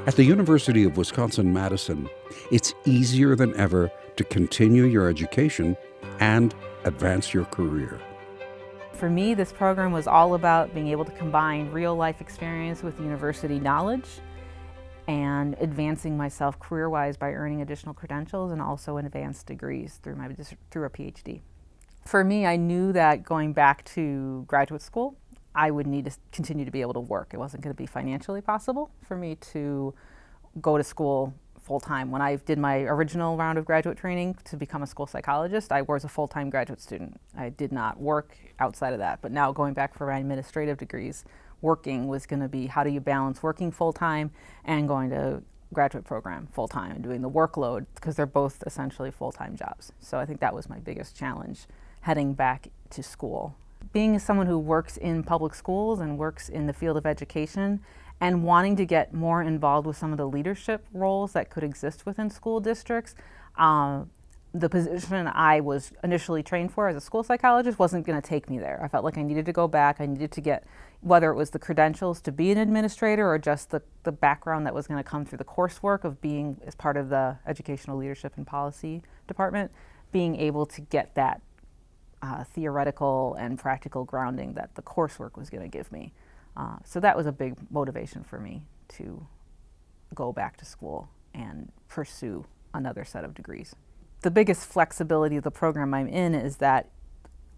At the University of Wisconsin-Madison, it's easier than ever to continue your education and advance your career. For me, this program was all about being able to combine real-life experience with university knowledge and advancing myself career-wise by earning additional credentials and also advanced degrees through a PhD. For me, I knew that going back to graduate school, I would need to continue to be able to work. It wasn't going to be financially possible for me to go to school full-time. When I did my original round of graduate training to become a school psychologist, I was a full-time graduate student. I did not work outside of that. But now going back for my administrative degrees, working was going to be how do you balance working full-time and going to graduate program full-time and doing the workload, because they're both essentially full-time jobs. So I think that was my biggest challenge heading back to school. Being someone who works in public schools and works in the field of education and wanting to get more involved with some of the leadership roles that could exist within school districts, the position I was initially trained for as a school psychologist wasn't going to take me there. I felt like I needed to go back. I needed to get, whether it was the credentials to be an administrator or just the background that was going to come through the coursework of being as part of the Educational Leadership and Policy Department, being able to get that theoretical and practical grounding that the coursework was going to give me. So that was a big motivation for me to go back to school and pursue another set of degrees. The biggest flexibility of the program I'm in is that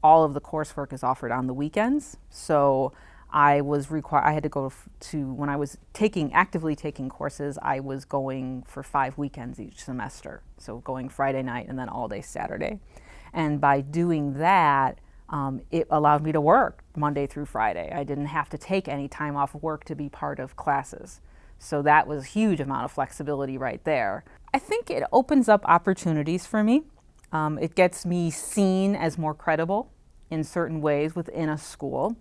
all of the coursework is offered on the weekends. So I had to go to, when I was actively taking courses, I was going for 5 weekends each semester. So going Friday night and then all day Saturday. And by doing that, it allowed me to work Monday through Friday. I didn't have to take any time off of work to be part of classes. So that was a huge amount of flexibility right there. I think it opens up opportunities for me. It gets me seen as more credible in certain ways within a school.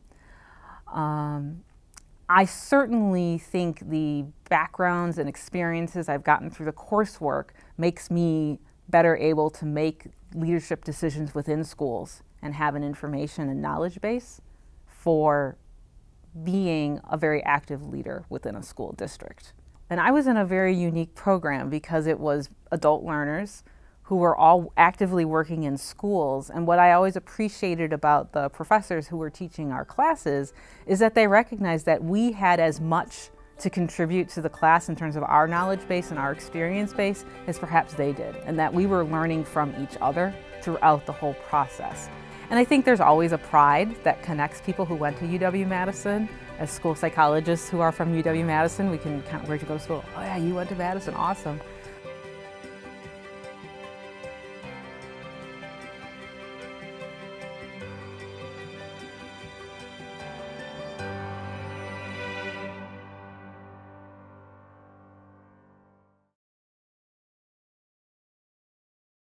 I certainly think the backgrounds and experiences I've gotten through the coursework makes me better able to make leadership decisions within schools and have an information and knowledge base for being a very active leader within a school district. And I was in a very unique program because it was adult learners who were all actively working in schools. And what I always appreciated about the professors who were teaching our classes is that they recognized that we had as much to contribute to the class in terms of our knowledge base and our experience base as perhaps they did, and that we were learning from each other throughout the whole process. And I think there's always a pride that connects people who went to UW-Madison. As school psychologists who are from UW-Madison, we can kind of, where'd you go to school? Oh yeah, you went to Madison, awesome.